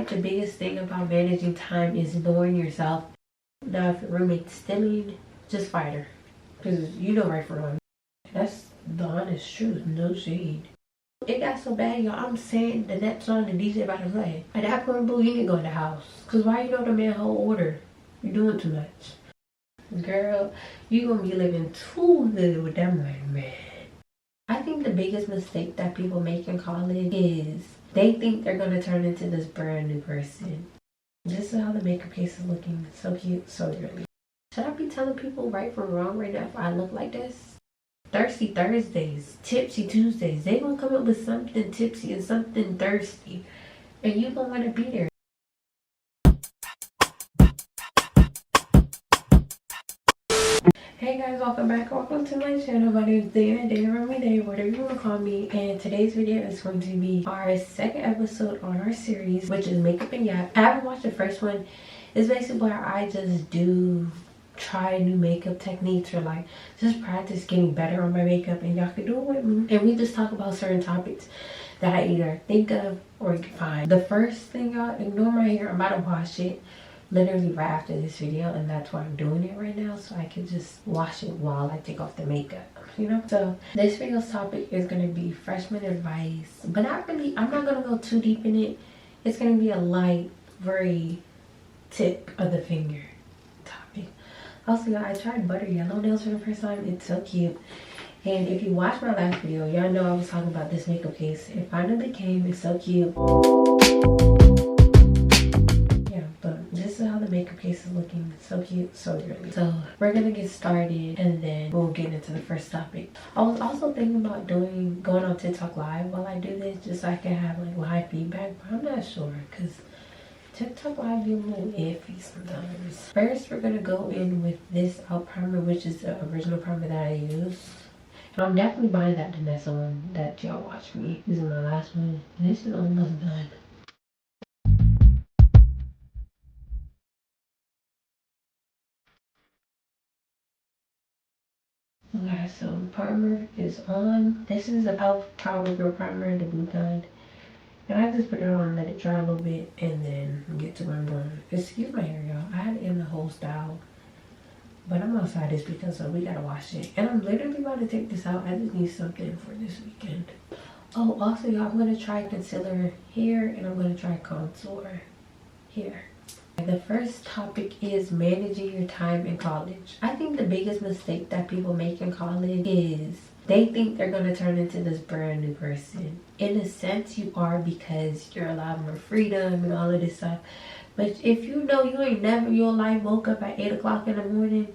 like the biggest thing about managing time is knowing yourself. Now, if your roommate's stealing, just fight her. Because you know right from wrong. That's the honest truth, no shade. It got so bad, y'all. I'm saying the next song the DJ about to play. At that point, boo, you need to go in the house. Because why you know the man whole order? You're doing too much. Girl, you gonna be living too good with that money, man. I think the biggest mistake that people make in college is they think they're gonna turn into this brand new person. This is how the makeup case is looking. So cute, so girly. Should I be telling people right from wrong right now if I look like this? Thirsty Thursdays, tipsy Tuesdays. They gonna come up with something tipsy and something thirsty. And you gonna wanna be there. Hey guys, welcome back. Welcome to my channel. My name is Remi, whatever you want to call me. And today's video is going to be our second episode on our series, which is Makeup and Yap. I haven't watched the first one. It's basically where I just try new makeup techniques or like just practice getting better on my makeup, and y'all can do it with me. And we just talk about certain topics that I either think of or can find. The first thing, y'all, ignore my hair. I'm about to wash it literally right after this video, and that's why I'm doing it right now, so I can just wash it while I take off the makeup, you know. So this video's topic is going to be freshman advice, but not really. I'm not going to go too deep in it. It's going to be a light, very tip of the finger topic. Also, y'all, I tried butter yellow nails for the first time. It's so cute. And if you watched my last video, y'all know I was talking about this makeup case. It finally came. It's so cute. This is how the makeup case is looking. So cute, so girly. So we're gonna get started and then we'll get into the first topic. I was also thinking about going on TikTok live while I do this, just so I can have like live feedback, but I'm not sure because TikTok live be a little iffy sometimes. First, we're gonna go in with this out primer, which is the original primer that I use. And I'm definitely buying that Danessa one that y'all watched me using my last one. And this is almost done. Okay, so primer is on. This is a e.l.f. Power Girl primer, the blue kind. And I just put it on and let it dry a little bit and then get to where I'm going. Excuse my hair, y'all. I had it in the whole style. But I'm outside this weekend, so we gotta wash it. And I'm literally about to take this out. I just need something for this weekend. Oh, also, y'all, I'm gonna try concealer here and I'm gonna try contour here. The first topic is managing your time in college. I think the biggest mistake that people make in college is they think they're going to turn into this brand new person. In a sense, you are, because you're allowed more freedom and all of this stuff. But if you know you ain't never in your life woke up at 8 o'clock in the morning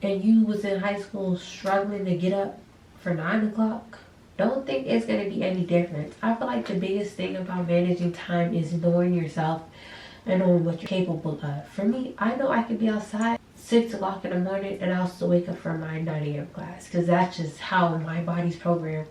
and you was in high school struggling to get up for 9 o'clock, don't think it's going to be any different. I feel like the biggest thing about managing time is knowing yourself and knowing what you're capable of. For me, I know I could be outside 6 o'clock in the morning and I'll still wake up for my 9 a.m. class, because that's just how my body's programmed,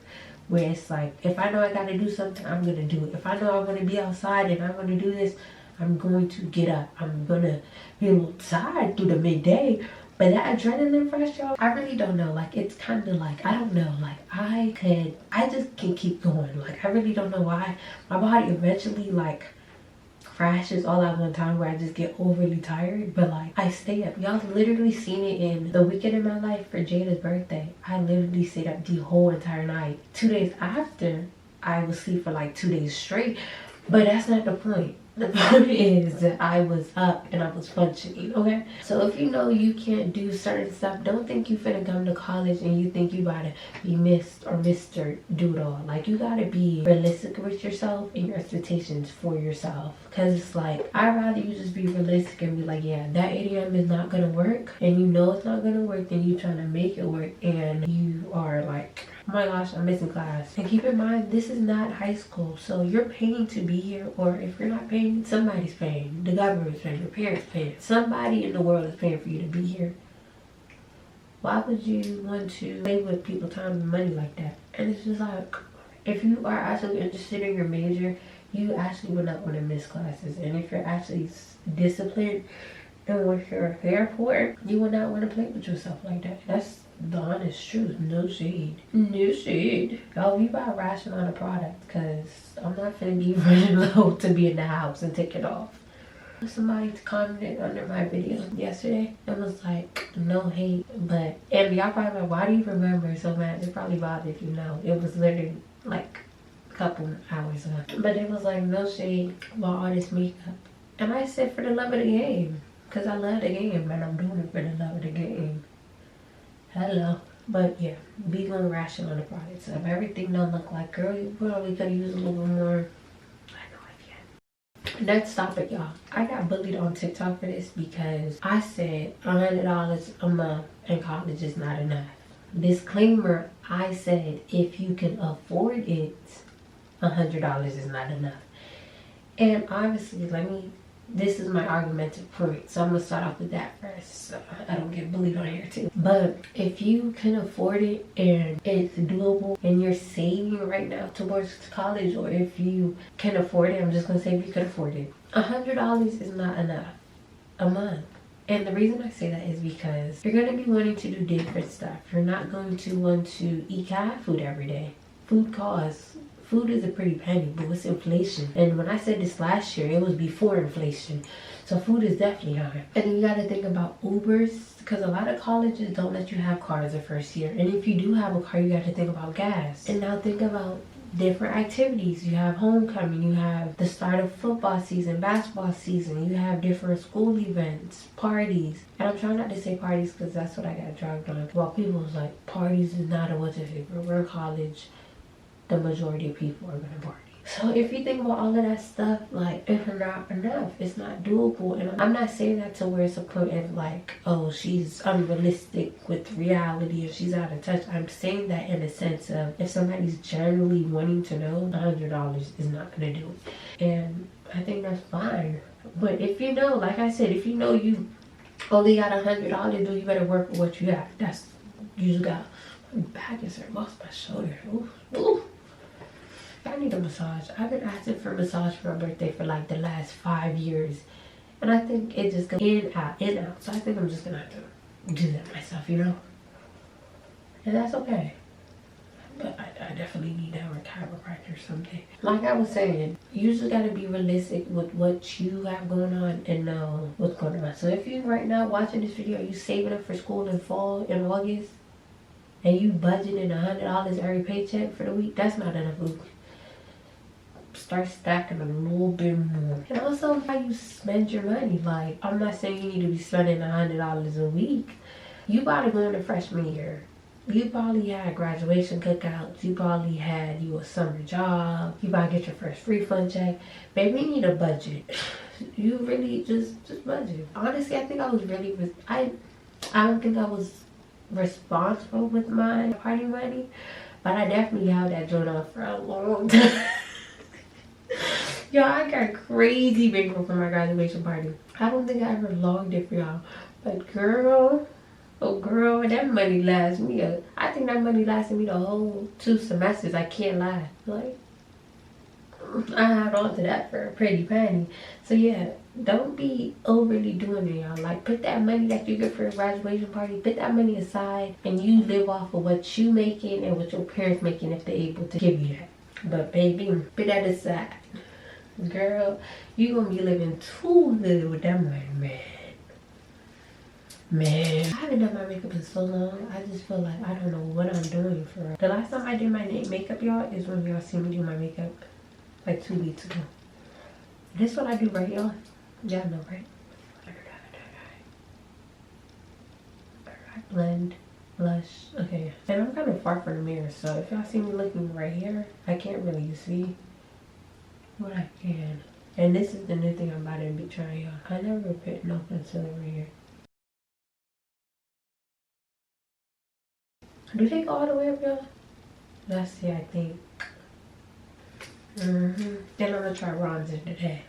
where it's like, if I know I gotta do something, I'm gonna do it. If I know I'm gonna be outside and I'm gonna do this, I'm going to get up. I'm gonna be a little tired through the midday, but that adrenaline rush, y'all, I really don't know. Like, it's kind of like, I don't know, like I just can keep going. Like, I really don't know why my body eventually like crashes all at one time, where I just get overly tired, but like I stay up. Y'all literally seen it in the weekend in my life for Jada's birthday. I literally stayed up the whole entire night. 2 days after, I was asleep for like 2 days straight, but that's not the point. The point is that I was up and I was functioning, okay? So if you know you can't do certain stuff, don't think you finna come to college and you think you gotta be Miss or Mr. Do It All. Like, you gotta be realistic with yourself and your expectations for yourself. Cause it's like, I'd rather you just be realistic and be like, yeah, that 8 a.m. is not gonna work, and you know it's not gonna work, then you trying to make it work and you are like, oh my gosh, I'm missing class. And keep in mind, this is not high school, so you're paying to be here, or if you're not paying, somebody's paying. The government's paying, your parents paying. Somebody in the world is paying for you to be here. Why would you want to play with people's time and money like that? And it's just like, if you are actually interested in your major, you actually would not want to miss classes. And if you're actually disciplined and what you're there for, you will not want to play with yourself like that. That's The honest truth, no shade. No shade. Oh, we buy a ration on a product because I'm not finna be running low to be in the house and take it off. Somebody commented under my video yesterday and was like, no hate, but, and y'all probably like, why do you remember so much? It probably bothered you, know. It was literally like a couple hours ago. But it was like, no shade about all this makeup. And I said, for the love of the game. Because I love the game and I'm doing it for the love of the game. Hello. But yeah, be going ration on the products. If everything don't look like, girl, you probably could use a little bit more. Next topic, y'all. I got bullied on TikTok for this because I said $100 a month in college is not enough. Disclaimer, I said if you can afford it, $100 is not enough. And obviously, this is my argumented point, so I'm gonna start off with that first so I don't get bullied on here too. But if you can afford it and it's doable and you're saving right now towards college, or if you can afford it, I'm just gonna say if you can afford it, $100 is not enough a month. And the reason I say that is because you're gonna be wanting to do different stuff. You're not going to want to eat cat food every day. Food costs. Food is a pretty penny, but it's inflation. And when I said this last year, it was before inflation. So food is definitely high. And then you got to think about Ubers, because a lot of colleges don't let you have cars the first year. And if you do have a car, you got to think about gas. And now think about different activities. You have homecoming, you have the start of football season, basketball season, you have different school events, parties. And I'm trying not to say parties because that's what I got dragged on. Well, people was like, parties is not a what's it favorite. We're in college. The majority of people are gonna party. So if you think about all of that stuff, like, it's not enough, it's not doable. And I'm not saying that to where it's a point of like, oh, she's unrealistic with reality and she's out of touch. I'm saying that in a sense of if somebody's generally wanting to know, $100 is not gonna do it. And I think that's fine. But if you know, like I said, if you know you only got $100, you better work with what you have. That's, you just got, my back is hurt, lost my shoulder. Ooh, ooh. I need a massage. I've been asking for a massage for my birthday for like the last 5 years. And I think it just goes in, out, in, out. So I think I'm just gonna have to do that myself, you know? And that's okay. But I definitely need to have a chiropractor someday. Like I was saying, you just gotta be realistic with what you have going on and know what's going on. So if you right now watching this video, you saving up for school in fall, in August, and you budgeting $100 every paycheck for the week, that's not enough food. Start stacking a little bit more. And also how you spend your money. Like, I'm not saying you need to be spending $100 a week. You probably go into freshman year. You probably had graduation cookouts. You probably had you a summer job. You probably get your first refund check. Baby, you need a budget. You really just budget. Honestly, I think I was really, I don't think I was responsible with my party money, but I definitely held that joint on for a long time. Yo, I got crazy bankroll for my graduation party. I don't think I ever logged it for y'all, but girl, oh girl, that money lasts me I think that money lasted me the whole 2 semesters. I can't lie. Like, I held on to that for a pretty penny. So yeah, don't be overly doing it, y'all. Like, put that money that you get for a graduation party, put that money aside, and you live off of what you making and what your parents making if they're able to give you that. But baby, put that aside. Girl, you gonna be living too good with that money, man. I haven't done my makeup in so long. I just feel like I don't know what I'm doing for real. The last time I did my makeup, y'all, is when y'all see me do my makeup like 2 weeks ago. This is what I do, right, y'all? Y'all know, right? I blend, blush. Okay, and I'm kind of far from the mirror, so if y'all see me looking right here, I can't really see what I can. And this is the new thing I'm about to be trying, y'all. I never put no concealer right here. Do they go all the way up, y'all? Let's see, I think. Then I'm gonna try bronzer today.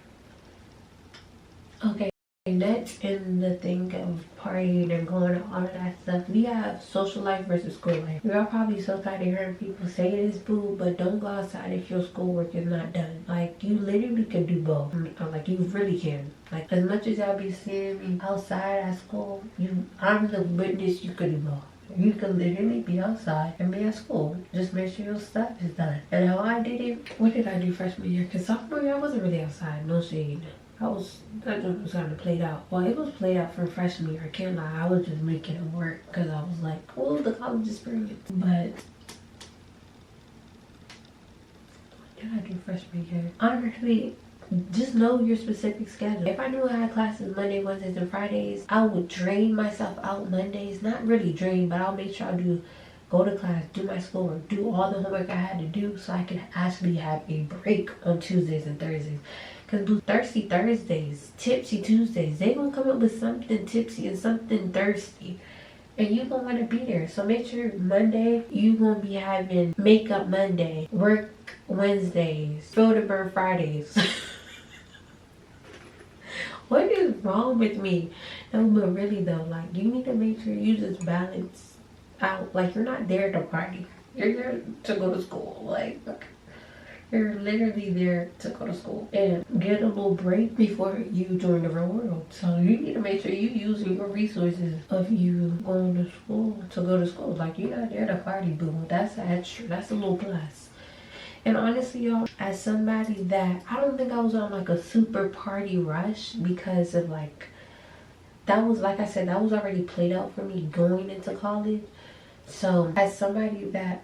Okay, next in the thing of partying and going to all of that stuff, we have social life versus school life. Y'all probably so tired of hearing people say this, boo, but don't go outside if your schoolwork is not done. Like, you literally can do both. Like, you really can. Like, as much as y'all be seeing me outside at school, I'm the witness you could do both. You can literally be outside and be at school. Just make sure your stuff is done. And how I did it, what did I do freshman year? Because sophomore year I wasn't really outside, no shade. That was kind of played out. Well, it was played out from freshman year. I can't lie. I was just making it work because I was like, oh, the college experience. But what did I do freshman year? Honestly, just know your specific schedule. If I knew I had classes Monday, Wednesdays, and Fridays, I would drain myself out Mondays. Not really drain, but I'll make sure I go to class, do my schoolwork, do all the homework I had to do so I could actually have a break on Tuesdays and Thursdays. Because thirsty Thursdays, tipsy Tuesdays, they gonna come up with something tipsy and something thirsty. And you gonna want to be there. So make sure Monday, you gonna be having makeup Monday, work Wednesdays, filter burn Fridays. What is wrong with me? No, but really though, like, you need to make sure you just balance out. Like, you're not there to party. You're there to go to school. Like, you're literally there to go to school and get a little break before you join the real world. So you need to make sure you using your resources of you going to school to go to school. Like, you're not there to party, boo. That's extra. That's a little plus. And honestly, y'all, as somebody that I don't think I was on like a super party rush because of like, that was, like I said, that was already played out for me going into college. So as somebody that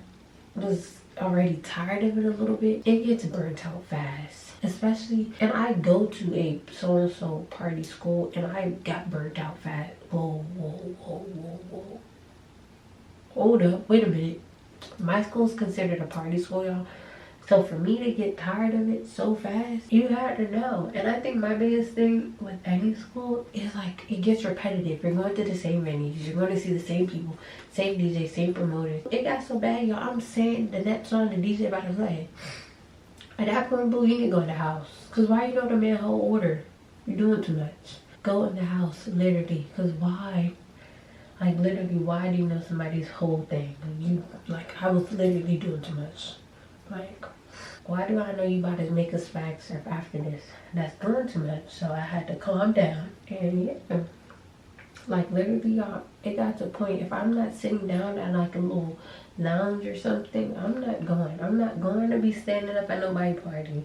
was already tired of it a little bit, it gets burnt out fast. Especially, and I go to a so-and-so party school and I got burnt out fast. Whoa. Hold up, wait a minute. My school's considered a party school, y'all. So for me to get tired of it so fast, you had to know. And I think my biggest thing with any school is like, it gets repetitive. You're going to the same venues. You're going to see the same people, same DJ, same promoters. It got so bad, y'all. I'm saying the next song the DJ about to play. At that point, boo, you need to go in the house. Because why you know the man whole order? You're doing too much. Go in the house, literally. Because why? Like, literally, why do you know somebody's whole thing? I was literally doing too much. Like, why do I know you about to make a swag surf after this? That's doing too much. So I had to calm down. And yeah, like, literally, y'all, it got to a point, if I'm not sitting down at like a little lounge or something, I'm not going. I'm not going to be standing up at nobody party.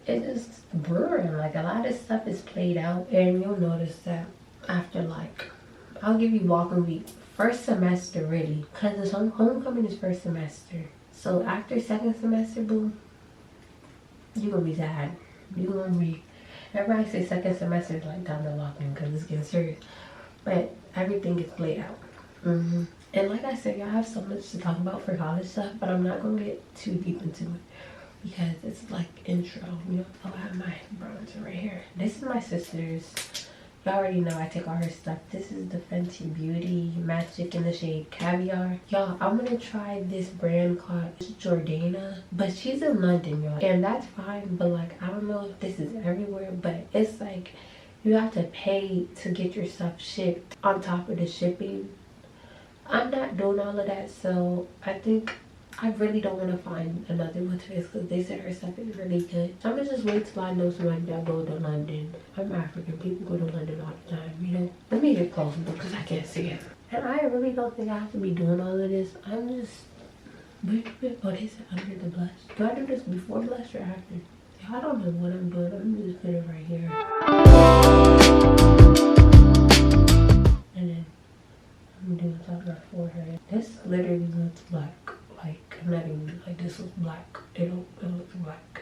It's just boring. Like, a lot of stuff is played out. And you'll notice that after, like, I'll give you walking week. First semester, really. Because it's homecoming is first semester. So after second semester, boo, you're gonna be sad. You're gonna be, everybody say second semester is like time to lock in because it's getting serious. But everything gets played out. And like I said, y'all have so much to talk about for college stuff, but I'm not gonna get too deep into it because it's like intro, you know. Oh, I have my bronzer right here. This is my sister's. You already know I take all her stuff. This is the Fenty Beauty Magic in the shade Caviar. Y'all, I'm gonna try this brand called Jordana, but she's in London, y'all, and that's fine. But like, I don't know if this is everywhere, but it's like you have to pay to get your stuff shipped on top of the shipping. I'm not doing all of that, so I think I really don't want to find another one to this because they said her stuff is really good. So I'm gonna just wait till I know someone that go to London. I'm African. People go to London all the time, you know. Let me get close because I can't see it. And I really don't think I have to be doing all of this. I'm just, oh, they said under the blush. Do I do this before blush or after? I don't know what I'm doing. I'm just putting it right here. And then I'm doing top of my forehead. This literally looks black. Like, I'm not even, like, this looks black. It looks black.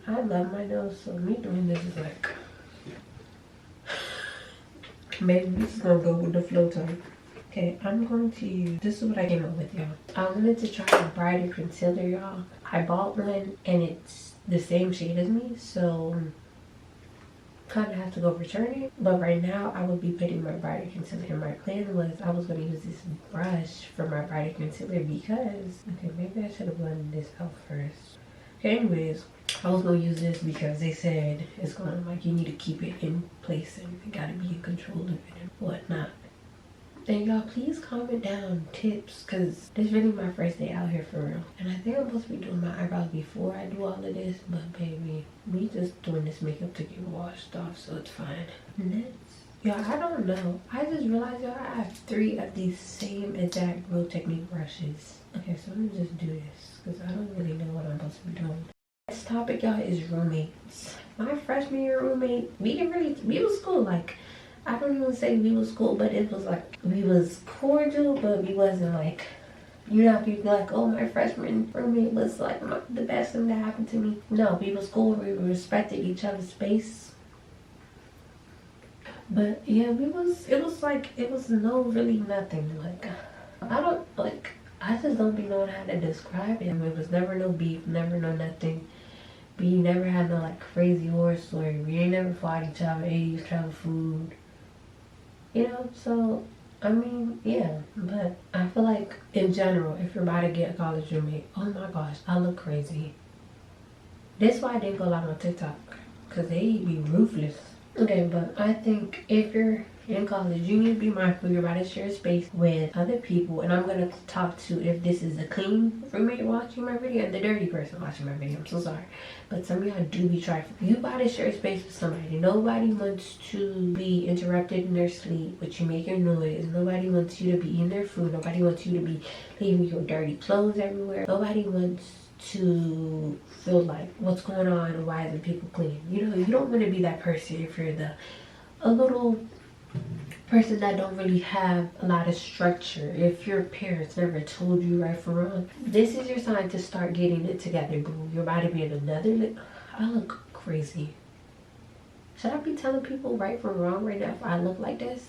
I love my nose, so me doing this is like, maybe this is gonna go with the flow tone. Okay, I'm going to use, this is what I came up with, y'all. I wanted to try a brighter concealer, y'all. I bought one and it's the same shade as me, so kind of have to go return it. But right now I will be putting my brighter concealer in. My plan was I was going to use this brush for my brighter concealer because, okay, maybe I should have blended this out first. Okay, anyways, I was going to use this because they said it's going to, like, you need to keep it in place and you got to be in control of it and whatnot. And y'all, please comment down tips because this is really my first day out here for real. And I think I'm supposed to be doing my eyebrows before I do all of this, but baby, we just doing this makeup to get washed off, so it's fine. Next, Yeah, I don't know. I just realized, y'all, I have 3 of these same exact Real Technique brushes. Okay, so let me just do this because I don't really know what I'm supposed to be doing. This topic, y'all, is roommates. My freshman year roommate, we was cool. Like, I don't even say we was cool, but it was like, we was cordial, but we wasn't like, you know how people like, oh, my freshman roommate was like the best thing that happened to me. No, we was cool. We respected each other's space. But yeah, it was no really nothing. Like, I just don't be knowing how to describe it. It was never no beef, never no nothing. We never had no like crazy horror story. We ain't never fought each other, ate each other food. You know, so I mean, yeah. But I feel like in general, if you're about to get a college roommate, oh my gosh, I look crazy. That's why I didn't go live on TikTok, cause they be ruthless. Okay, but I think if you're in college, you need to be mindful you're about to share space with other people. And I'm going to talk to if this is a clean roommate watching my video and the dirty person watching my video. I'm so sorry. But some of y'all do be trifling. You about to share space with somebody. Nobody wants to be interrupted in their sleep, but you make your noise. Nobody wants you to be eating their food. Nobody wants you to be leaving your dirty clothes everywhere. Nobody wants to feel like what's going on and why isn't people clean. You know, you don't want to be that person if you're a little person that don't really have a lot of structure. If your parents never told you right from wrong, this is your sign to start getting it together, boo. You're about to be in another. I look crazy. Should I be telling people right from wrong right now if I look like this?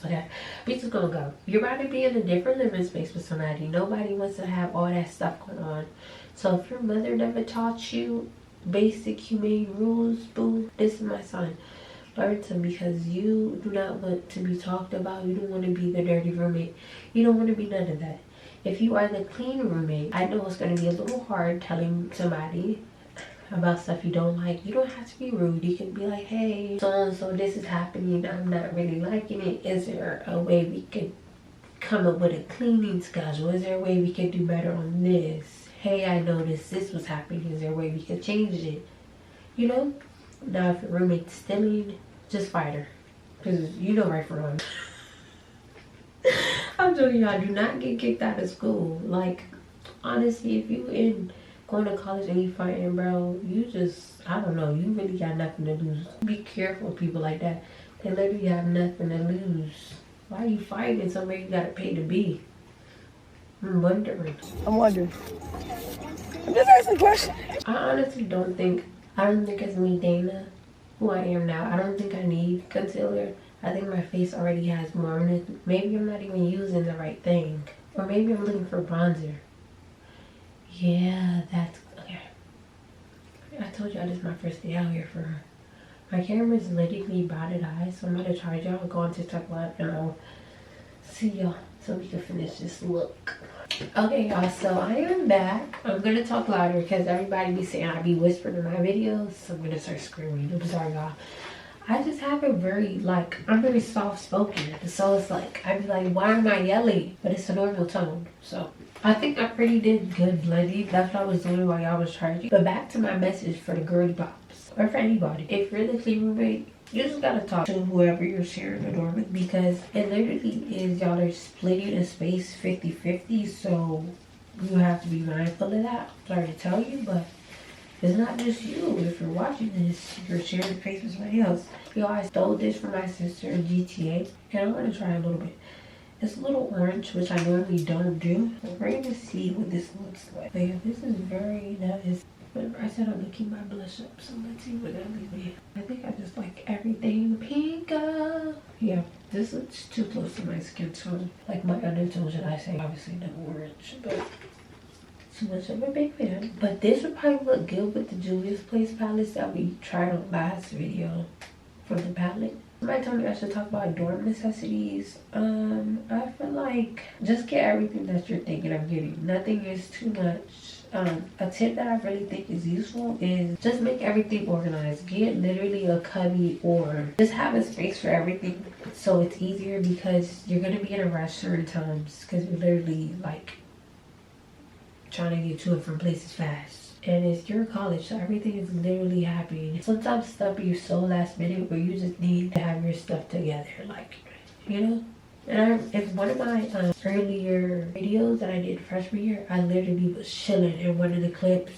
Okay, we just gonna go. You're about to be in a different living space with somebody. Nobody wants to have all that stuff going on. So if your mother never taught you basic humane rules, boo, this is my sign. Learn them, because you do not want to be talked about. You don't want to be the dirty roommate. You don't want to be none of that. If you are the clean roommate, I know it's going to be a little hard telling somebody about stuff you don't like. You don't have to be rude. You can be like, hey, so this is happening, I'm not really liking it. Is there a way we could come up with a cleaning schedule? Is there a way we could do better on this? Hey, I noticed this was happening. Is there a way we could change it? You know? Now if your roommate's stealing, just fight her, because you know right from wrong. I'm telling y'all, do not get kicked out of school. Like, honestly, if you in going to college and you fighting, bro, you just, I don't know, you really got nothing to lose. Be careful with people like that. They literally have nothing to lose. Why are you fighting somewhere you gotta pay to be? I'm wondering. I'm just asking a question. I honestly don't think it's me, Dana, who I am now. I don't think I need concealer. I think my face already has more on it. Maybe I'm not even using the right thing. Or maybe I'm looking for bronzer. Yeah, that's okay. I told y'all this is my first day out here for her. My camera's literally batted eyes, so I'm gonna charge y'all, go on TikTok live, and I'll see y'all so we can finish this look. Okay, y'all, so I am back. I'm gonna talk louder because everybody be saying I be whispering in my videos, so I'm gonna start screaming. I'm sorry, y'all. I just have a I'm very soft spoken, so it's like I be like, why am I yelling? But it's a normal tone, so I think I pretty did good blending. That's what I was doing while y'all was charging. But back to my message for the girly pops, or for anybody. If you're the clean roommate, you just gotta talk to whoever you're sharing the door with, because it literally is, y'all are splitting a space 50-50, so you have to be mindful of that. Sorry to tell you, but it's not just you. If you're watching this, you're sharing space with somebody else. Yo, I stole this from my sister in GTA, and I'm gonna try a little bit. It's a little orange, which I normally don't do. We're gonna see what this looks like. But yeah, this is very nice. Remember, I said I'm gonna keep my blush up, so let's see what that leaves me. I think I just like everything pink. Yeah, this looks too close to my skin tone. Like my undertone, should I say? Obviously not orange, but too much of a big fan. But this would probably look good with the Juvia's Place palettes that we tried on last video from the palette. Somebody told me I should talk about dorm necessities. I feel like just get everything that you're thinking of getting. Nothing is too much. A tip that I really think is useful is just make everything organized. Get literally a cubby, or just have a space for everything so it's easier, because you're gonna be in a rush certain times because you're literally like trying to get to and from places fast. and it's your college, so everything is literally happening. Sometimes stuff be so last minute where you just need to have your stuff together, like, you know. And if one of my earlier videos that I did freshman year, I literally was chilling in one of the clips.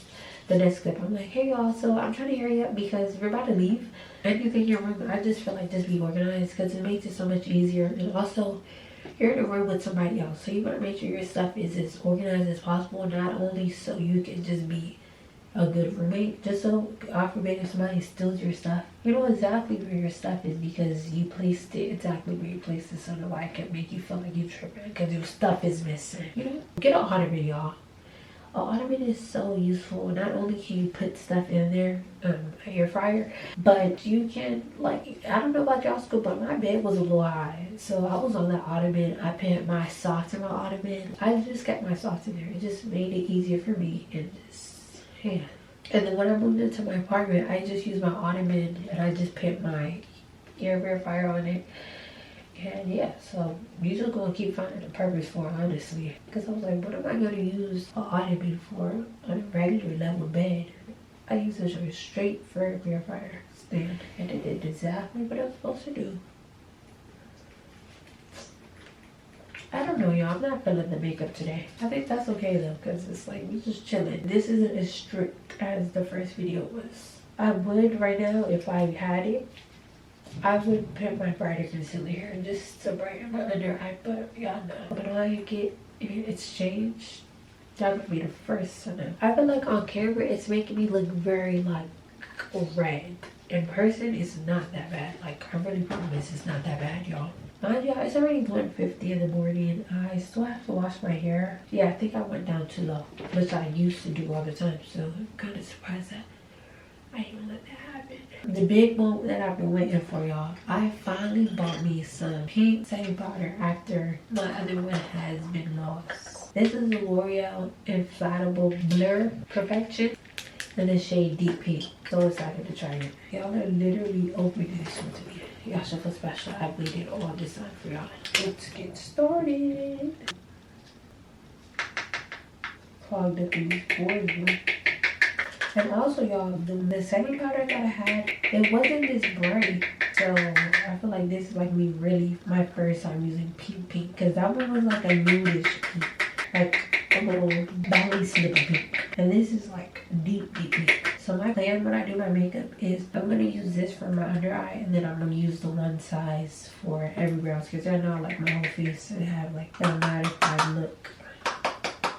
The next clip, I'm like, hey y'all, so I'm trying to hurry up because we're about to leave. Anything you're wrong, I just feel like just be organized because it makes it so much easier. And also, you're in a room with somebody else, so you want to make sure your stuff is as organized as possible, not only so you can just be a good roommate, just so God forbid if somebody steals your stuff, you know exactly where your stuff is because you placed it exactly where you placed it, so nobody can make you feel like you tripping because your stuff is missing. You know, get an ottoman, y'all. An ottoman is so useful. Not only can you put stuff in there, air fryer, but you can, like, I don't know about y'all school, but my bed was a little high, so I was on that ottoman. I put my socks in my ottoman. I just kept my socks in there. It just made it easier for me, and just, yeah. And then when I moved into my apartment, I just used my ottoman and I just put my air fryer on it. And yeah, so you're just gonna keep finding a purpose for it, honestly. Because I was like, what am I gonna use an ottoman for on a regular level bed? I use it straight for air fryer stand, and it did exactly what I was supposed to do. I don't know, y'all. I'm not feeling the makeup today. I think that's okay though, because it's like we just chilling. This isn't as strict as the first video was. I would right now, if I had it, I would put my brighter concealer here just to brighten my under eye, but y'all know. But when I get it's changed, y'all gonna be the first to know. I feel like on camera it's making me look very like red. In person it's not that bad. Like, I really promise it's not that bad, y'all. Mind y'all, it's already 1:50 in the morning. I still have to wash my hair. Yeah, I think I went down too low, which I used to do all the time, so I'm kind of surprised that I didn't even let that happen. The big moment that I've been waiting for, y'all. I finally bought me some pink setting powder after my other one has been lost. This is the L'Oreal Inflatable Blur Perfection in the shade Deep Pink. So excited to try it. Y'all are literally opening this one to me. Y'all should feel special. I waited all this time for y'all. Let's get started. Clogged up in these pores. And also, y'all, the setting powder that I had, it wasn't this bright. So I feel like this is like me really my first time using pink. Because that one was like a nudish pink. Like a little belly slip pink. And this is like deep pink. So my plan when I do my makeup is I'm going to use this for my under eye, and then I'm going to use the one size for everywhere else. Because I know like my whole face and have like that modified look.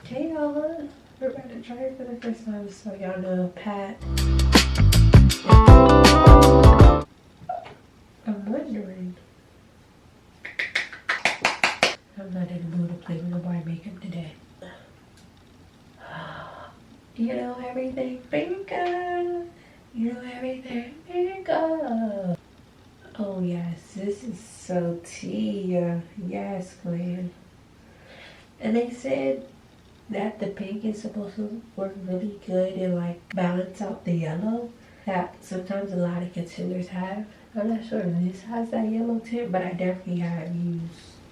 Okay, y'all. We're about to try it for the first time, so y'all know Pat. I'm wondering. I'm not in the mood to play with nobody makeup today. You know everything makeup. You know everything makeup. Oh yes, this is so tea. Yes, Glenn. And they said that the pink is supposed to work really good and like balance out the yellow that sometimes a lot of concealers have. I'm not sure if this has that yellow tint, but I definitely have used.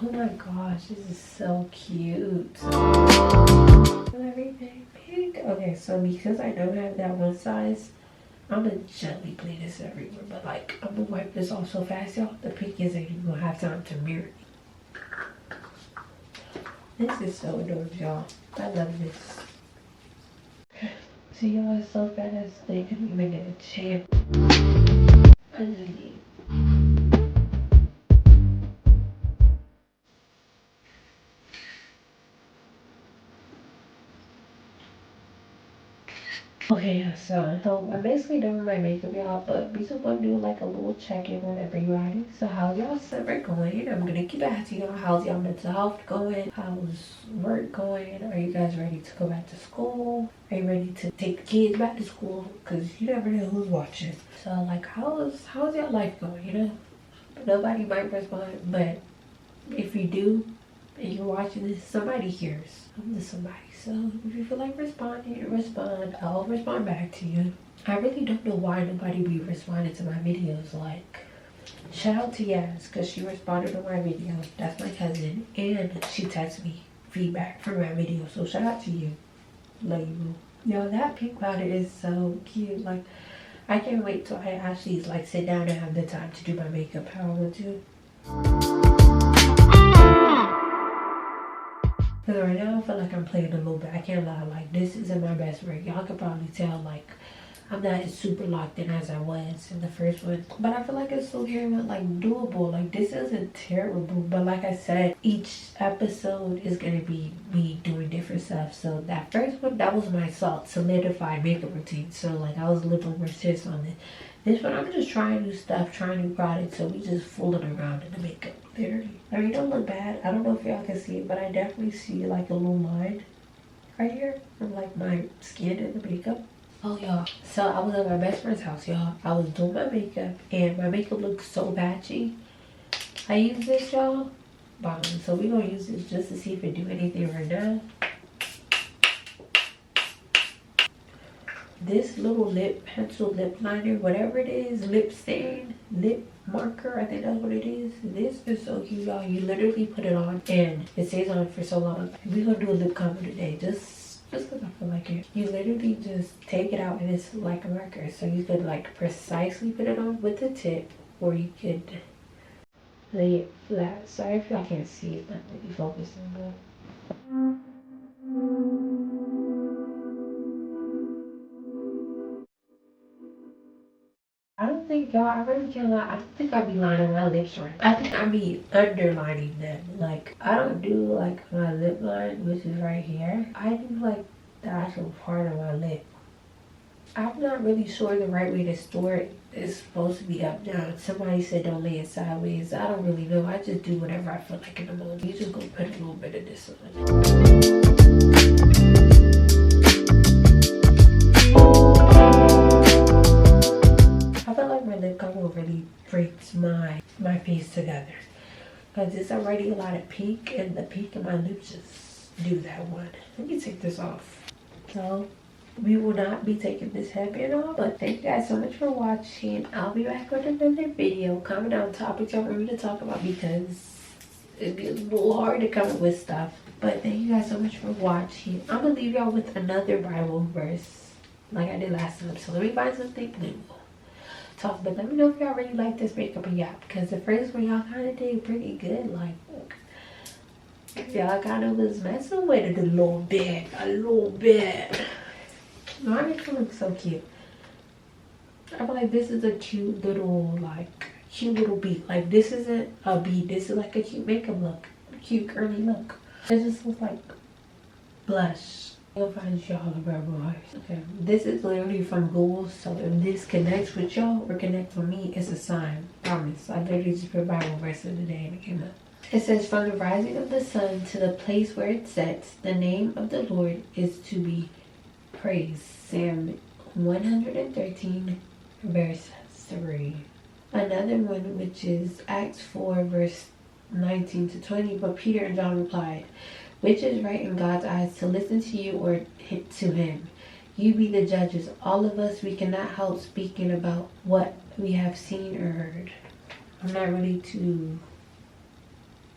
Oh my gosh, this is so cute. Everything pink. Okay, so because I don't have that one size, I'm gonna gently play this everywhere, but like I'm gonna wipe this off so fast, y'all. The pink isn't even gonna have time to mirror. This is so adorable, y'all. I love this. See, y'all, it's so fast. They couldn't even get a chance. I just need. Okay, yeah, so I'm basically done with my makeup, y'all, but we just want to do like a little check-in with everybody. So how's y'all summer going? I'm gonna keep asking y'all, how's y'all mental health going? How's work going? Are you guys ready to go back to school? Are you ready to take the kids back to school? Because you never know who's watching. So like, how's your life going, you know? Nobody might respond, but if you do and you're watching this, somebody hears. I'm the somebody. So if you feel like responding, respond. I'll respond back to you. I really don't know why nobody be responding to my videos. Like, shout out to Yaz, because she responded to my video. That's my cousin. And she texted me feedback for my video. So shout out to you. Love you. Yo, that pink powder is so cute. Like, I can't wait till I actually like sit down and have the time to do my makeup how I want to. Cause right now I feel like I'm playing a little bit. I can't lie, like this isn't my best work. Y'all could probably tell like I'm not as super locked in as I was in the first one. But I feel like it's still very much like doable. Like this isn't terrible. But like I said, each episode is gonna be me doing different stuff. So that first one, that was my solidified makeup routine. So like I was a little more serious on it. This one I'm just trying new stuff, trying new products. So we just fooling around in the makeup. Literally. I mean, it don't look bad. I don't know if y'all can see it, but I definitely see like a little line right here from like my skin and the makeup. Oh y'all, so I was at my best friend's house, y'all. I was doing my makeup and my makeup looked so patchy. I used this, y'all. So we gonna use this just to see if it do anything right now. This little pencil lip liner, whatever it is, lip stain, lip marker, I think that's what it is. This is so cute, y'all. You literally put it on and it stays on for so long. We're gonna do a lip combo today, just because I feel like it. You literally just take it out and it's like a marker. So you could like precisely put it on with the tip, or you could lay it flat. Sorry if y'all can't see it, but maybe focusing good. I don't think y'all, I really can't lie, I don't think I be lining my lips right. I think I be underlining them. Like, I don't do like my lip line, which is right here. I do like the actual part of my lip. I'm not really sure the right way to store it is supposed to be up down. Somebody said don't lay it sideways. I don't really know. I just do whatever I feel like in the moment. You just gonna put a little bit of this on. I feel like my lip combo really breaks my face together. Because it's already a lot of pink, and the pink in my lips just do that one. Let me take this off. So we will not be taking this headband off, but thank you guys so much for watching. I'll be back with another video. Comment down topics y'all want me to talk about, because it'd be a little hard to come up with stuff. But thank you guys so much for watching. I'm gonna leave y'all with another Bible verse like I did last time. So let me find something new. Talk, but let me know if y'all really like this makeup and yap, because the first one y'all kind of did pretty good. Like y'all kind of was messing with it a little bit. My makeup looks so cute. I feel like this is a cute little beat. Like this isn't a beat, this is like a cute makeup look, cute curly look. It just looks like blush. I'll find y'all the Bible. Okay, this is literally from Google, so if this connects with y'all or connects with me, it's a sign. Promise. I literally just put Bible verse of the day and it came up. It says, from the rising of the sun to the place where it sets, the name of the Lord is to be praised. Psalm 113 verse 3. Another one, which is Acts 4 verse 19 to 20. But Peter and John replied, which is right in God's eyes, to listen to you or to him? You be the judges. All of us, we cannot help speaking about what we have seen or heard. I'm not really too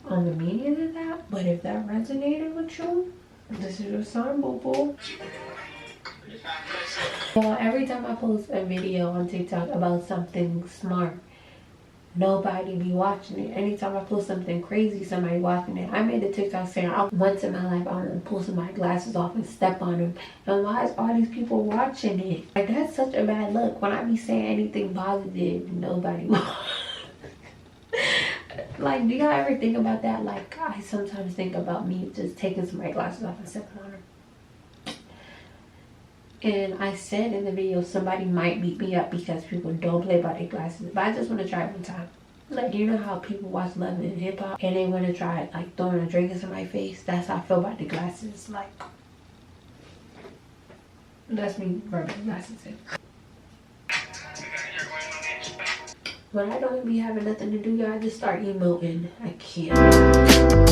on the meaning of that, but if that resonated with you, this is your sign, boo-boo. Well, every time I post a video on TikTok about something smart, nobody be watching it. Anytime I post something crazy, somebody watching it. I made a TikTok saying, once in my life, I want to pull some of my glasses off and step on them. And why is all these people watching it? Like, that's such a bad look. When I be saying anything positive, nobody like, do y'all ever think about that? Like, I sometimes think about me just taking some of my glasses off and stepping on them. And I said in the video, somebody might beat me up because people don't play by their glasses. But I just want to try it one time. Like, you know how people watch Love and Hip Hop and they want to try it, like throwing a drink in somebody's face? That's how I feel about the glasses. Like, that's me rubbing glasses in. When I don't be having nothing to do, y'all, I just start emoting. I can't.